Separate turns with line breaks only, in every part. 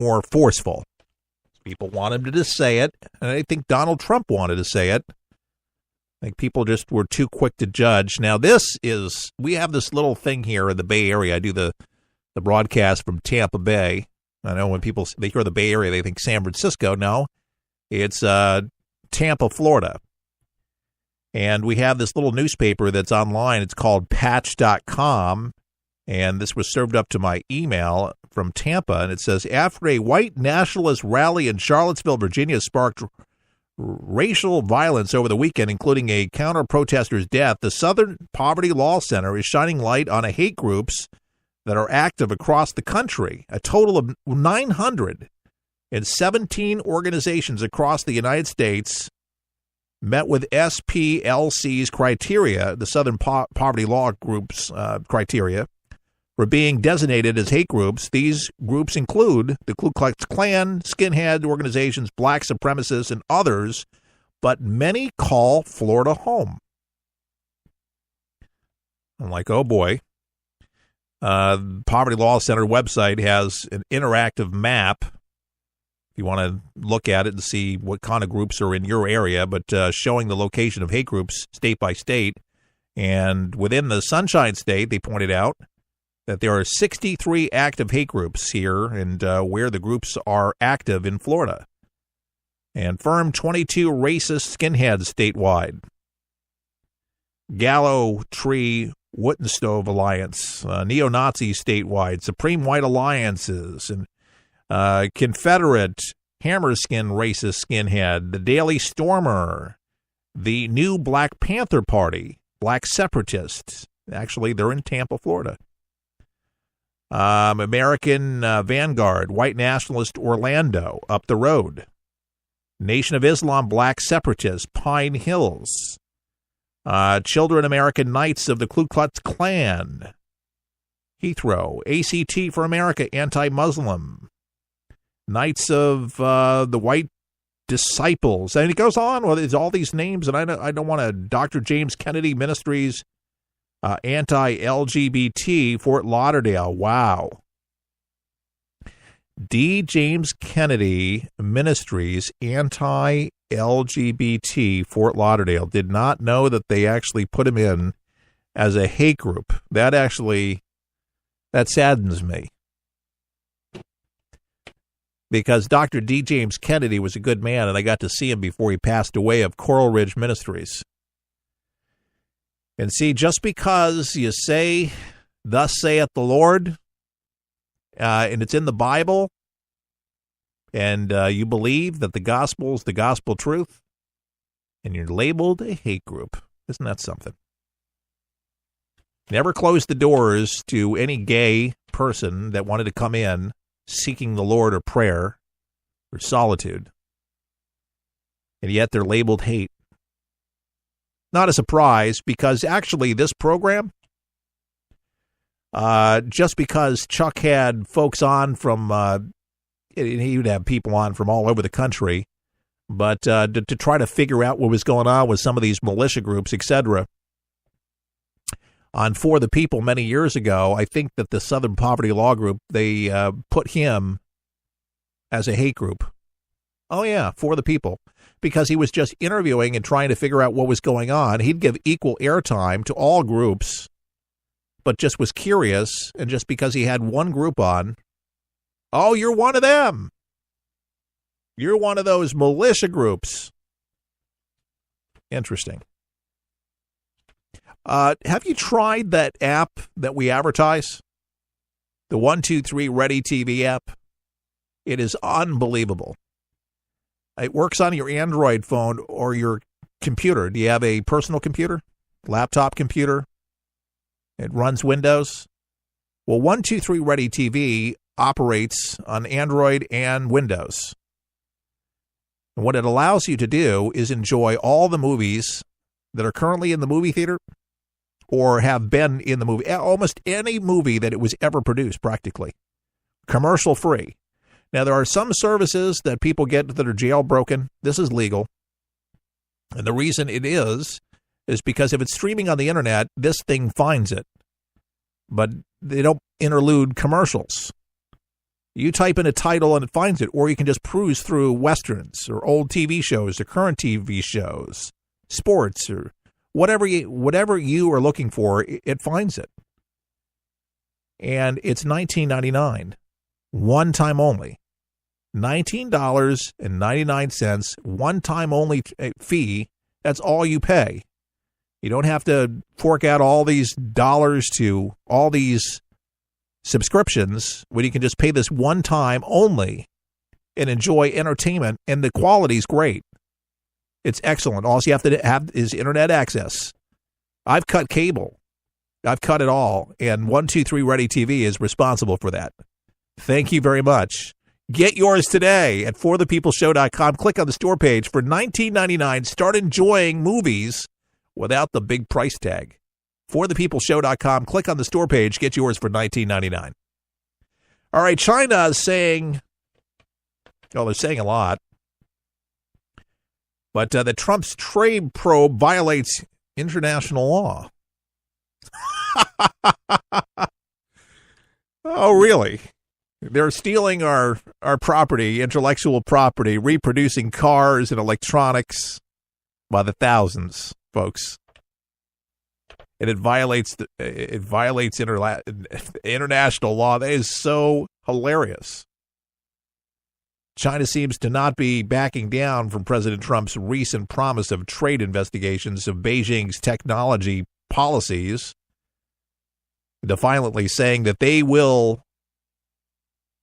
more forceful. People want him to just say it, and I think Donald Trump wanted to say it. I think people just were too quick to judge. Now, we have this little thing here in the Bay Area. I do the broadcast from Tampa Bay. I know when they hear the Bay Area, they think San Francisco. No, it's Tampa, Florida. And we have this little newspaper that's online. It's called Patch.com. And this was served up to my email from Tampa. And it says, after a white nationalist rally in Charlottesville, Virginia sparked racial violence over the weekend, including a counter-protester's death, the Southern Poverty Law Center is shining light on hate groups that are active across the country. A total of 917 organizations across the United States met with SPLC's criteria, the Southern Poverty Law Group's criteria, for being designated as hate groups. These groups include the Ku Klux Klan, skinhead organizations, black supremacists, and others, but many call Florida home. I'm like, oh boy. Poverty Law Center website has an interactive map if you want to look at it and see what kind of groups are in your area, but showing the location of hate groups state by state. And within the Sunshine State, they pointed out that there are 63 active hate groups here, and where the groups are active in Florida. And firm 22 racist skinheads statewide. Gallow Tree Wooden Stove Alliance, neo-Nazis statewide, Supreme White Alliances, and Confederate Hammerskin racist skinhead, the Daily Stormer, the new Black Panther Party, Black Separatists. Actually, they're in Tampa, Florida. American Vanguard, White Nationalist Orlando, up the road. Nation of Islam, Black Separatists, Pine Hills. Children American Knights of the Ku Klux Klan, Heathrow. ACT for America, anti-Muslim. Knights of the White Disciples. And it goes on. Well, there's all these names, and I don't want to. Dr. James Kennedy Ministries, anti-LGBT, Fort Lauderdale. Wow. D. James Kennedy Ministries, anti-LGBT, Fort Lauderdale. Did not know that they actually put him in as a hate group. That saddens me. Because Dr. D. James Kennedy was a good man, and I got to see him before he passed away, of Coral Ridge Ministries. And see, just because you say, thus saith the Lord, and it's in the Bible, and you believe that the gospel is the gospel truth, and you're labeled a hate group. Isn't that something? Never closed the doors to any gay person that wanted to come in seeking the Lord or prayer or solitude, and yet they're labeled hate. Not a surprise, because actually this program, just because Chuck had folks on from, he would have people on from all over the country, but to try to figure out what was going on with some of these militia groups, etc. On For the People many years ago, I think that the Southern Poverty Law Group, they put him as a hate group. Oh, yeah, For the People. Because he was just interviewing and trying to figure out what was going on. He'd give equal airtime to all groups, but just was curious, and just because he had one group on, oh, you're one of them. You're one of those militia groups. Interesting. Have you tried that app that we advertise? The 123 Ready TV app? It is unbelievable. It works on your Android phone or your computer. Do you have a personal computer? Laptop computer? It runs Windows? Well, 123 Ready TV operates on Android and Windows. And what it allows you to do is enjoy all the movies that are currently in the movie theater or have been in the movie. Almost any movie that it was ever produced, practically. Commercial free. Now, there are some services that people get that are jailbroken. This is legal. And the reason it is because if it's streaming on the internet, this thing finds it. But they don't interlude commercials. You type in a title and it finds it, or you can just peruse through Westerns or old TV shows or current TV shows, sports, or whatever you are looking for, it finds it. And it's $19.99, one time only. $19.99, one time only fee. That's all you pay. You don't have to fork out all these dollars to all these subscriptions when you can just pay this one time only and enjoy entertainment, and the quality's great. It's excellent. All you have to have is internet access. I've cut cable. I've cut it all, and 123 Ready TV is responsible for that. Thank you very much. Get yours today at forthepeopleshow.com. Click on the store page for $19.99. Start enjoying movies without the big price tag. ForThePeopleShow.com. Click on the store page. Get yours for $19.99. All right, China is saying, they're saying a lot, but that Trump's trade probe violates international law. Oh, really? They're stealing our property, intellectual property, reproducing cars and electronics by the thousands, folks. And it violates international law. That is so hilarious. China seems to not be backing down from President Trump's recent promise of trade investigations of Beijing's technology policies, defiantly saying that they will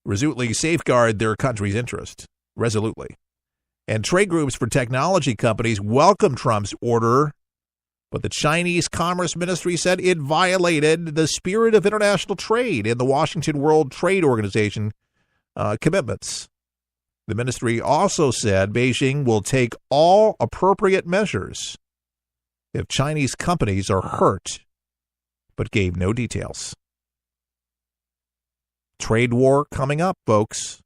resolutely safeguard their country's interest. Resolutely. And trade groups for technology companies welcome Trump's order, but the Chinese Commerce Ministry said it violated the spirit of international trade and the Washington World Trade Organization commitments. The ministry also said Beijing will take all appropriate measures if Chinese companies are hurt, but gave no details. Trade war coming up, folks.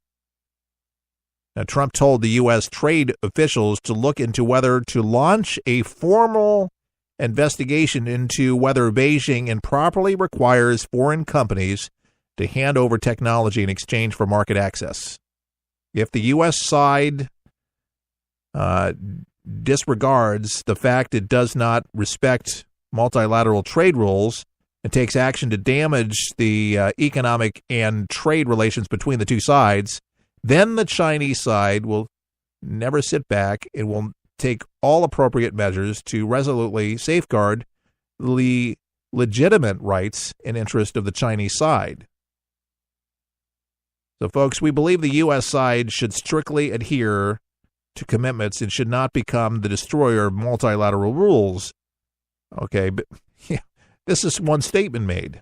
Now, Trump told the U.S. trade officials to look into whether to launch a formal investigation into whether Beijing improperly requires foreign companies to hand over technology in exchange for market access. If the U.S. side disregards the fact it does not respect multilateral trade rules and takes action to damage the economic and trade relations between the two sides, then the Chinese side will never sit back and will take all appropriate measures to resolutely safeguard the legitimate rights and interest of the Chinese side. So, folks, we believe the U.S. side should strictly adhere to commitments and should not become the destroyer of multilateral rules. Okay, but yeah, this is one statement made.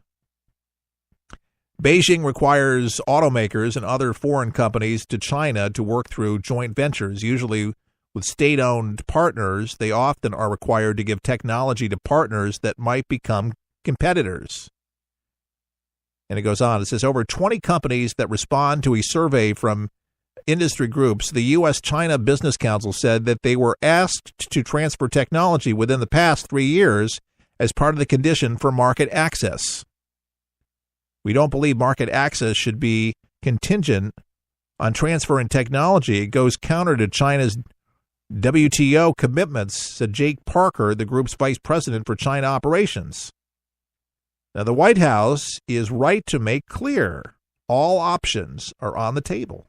Beijing requires automakers and other foreign companies to China to work through joint ventures, usually with state-owned partners. They often are required to give technology to partners that might become competitors. And it goes on. It says over 20 companies that respond to a survey from industry groups, the U.S.-China Business Council said that they were asked to transfer technology within the past 3 years as part of the condition for market access. We don't believe market access should be contingent on transferring technology. It goes counter to China's WTO commitments, said Jake Parker, the group's vice president for China operations. Now, the White House is right to make clear all options are on the table.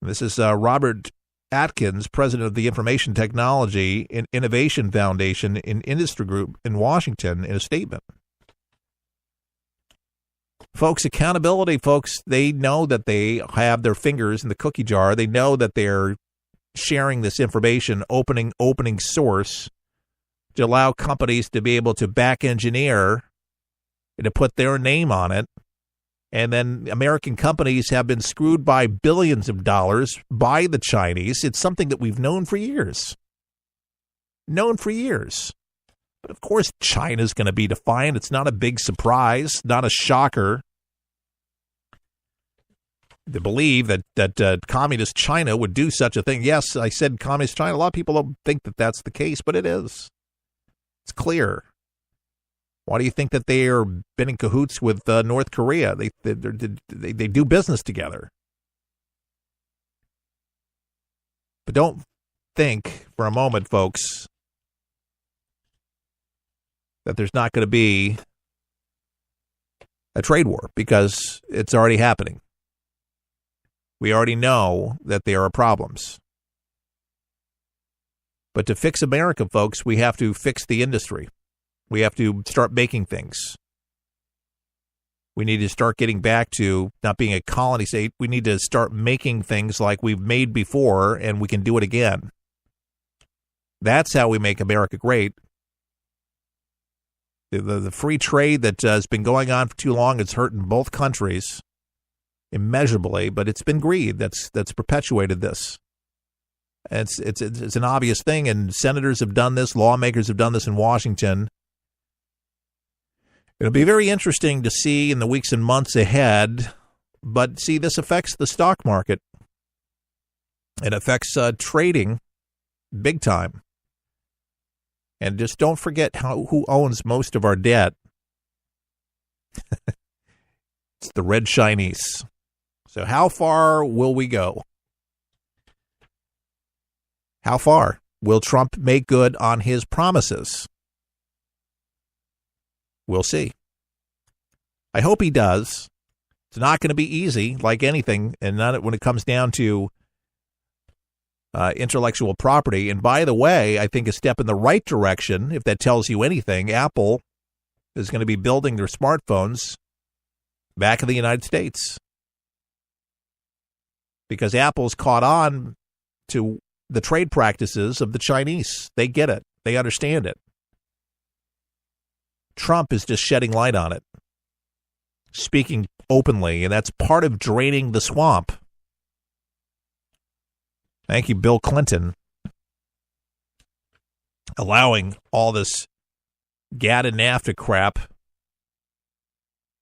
This is Robert Atkins, president of the Information Technology and Innovation Foundation in Industry Group in Washington, in a statement. Folks, accountability, folks, they know that they have their fingers in the cookie jar. They know that they're sharing this information, opening source, to allow companies to be able to back engineer and to put their name on it. And then American companies have been screwed by billions of dollars by the Chinese. It's something that we've known for years. But of course, China's going to be defiant. It's not a big surprise, not a shocker to believe that communist China would do such a thing. Yes, I said communist China. A lot of people don't think that that's the case, but it is. It's clear. Why do you think that they are been in cahoots with North Korea? They do business together. But don't think for a moment, folks, that there's not going to be a trade war, because it's already happening. We already know that there are problems. But to fix America, folks, we have to fix the industry. We have to start making things. We need to start getting back to not being a colony state. We need to start making things like we've made before, and we can do it again. That's how we make America great. The free trade that has been going on for too long is hurting both countries immeasurably, but it's been greed that's perpetuated this. It's an obvious thing, and senators have done this, lawmakers have done this in Washington. It'll be very interesting to see in the weeks and months ahead, but see, this affects the stock market. It affects trading big time. And just don't forget who owns most of our debt. It's the red Chinese. So how far will we go? How far will Trump make good on his promises? We'll see. I hope he does. It's not going to be easy, like anything, and not when it comes down to intellectual property. And by the way, I think a step in the right direction, if that tells you anything, Apple is going to be building their smartphones back in the United States, because Apple's caught on to the trade practices of the Chinese. They get it. They understand it. Trump is just shedding light on it, speaking openly, and that's part of draining the swamp. Thank you, Bill Clinton, allowing all this GATT and NAFTA crap,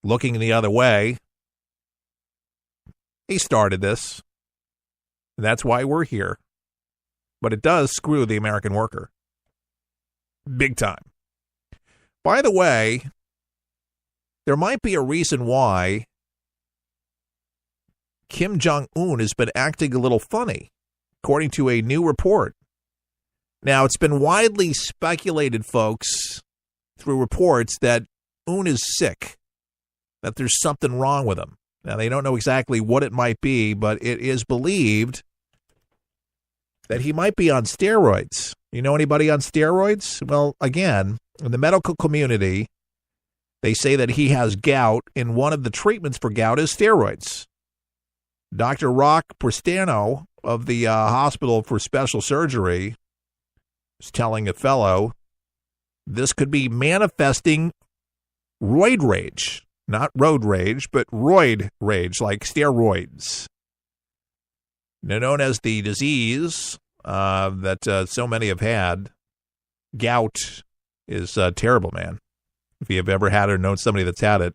looking the other way. He started this, and that's why we're here. But it does screw the American worker. Big time. By the way, there might be a reason why Kim Jong-un has been acting a little funny, according to a new report. Now, it's been widely speculated, folks, through reports that Un is sick, that there's something wrong with him. Now, they don't know exactly what it might be, but it is believed that he might be on steroids. You know anybody on steroids? Well, again, in the medical community, they say that he has gout, and one of the treatments for gout is steroids. Dr. Rock Prestano of the Hospital for Special Surgery is telling a fellow this could be manifesting roid rage. Not road rage, but roid rage, like steroids. Now, known as the disease that so many have had, gout is terrible, man. If you have ever had it or known somebody that's had it,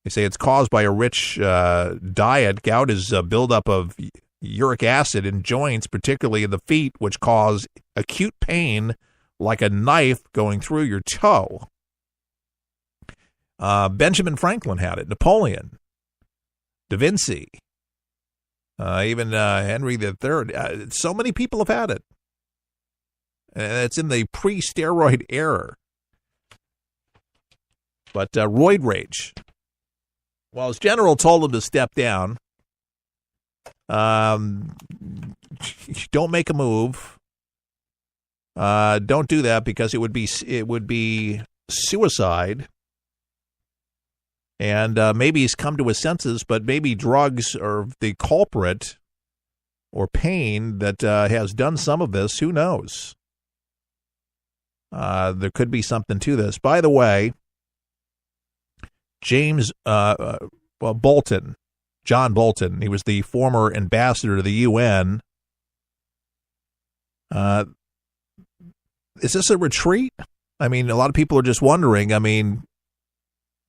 they say it's caused by a rich diet. Gout is a buildup of uric acid in joints, particularly in the feet, which cause acute pain like a knife going through your toe. Benjamin Franklin had it. Napoleon, Da Vinci, even Henry III. So many people have had it. And it's in the pre-steroid era. But roid rage. Well, his general told him to step down. Don't make a move. Don't do that, because it would be suicide. And maybe he's come to his senses, but maybe drugs are the culprit, or pain that has done some of this. Who knows? There could be something to this. By the way, James Bolton, John Bolton, he was the former ambassador to the UN. Is this a retreat? I mean, a lot of people are just wondering. I mean,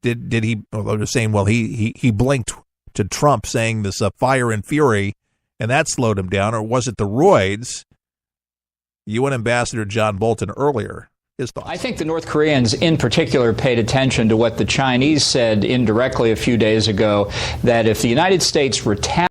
did he? Well, they're saying, well, he blinked to Trump saying this fire and fury, and that slowed him down, or was it the roids? UN Ambassador John Bolton earlier. His thoughts.
I think the North Koreans in particular paid attention to what the Chinese said indirectly a few days ago, that if the United States retaliates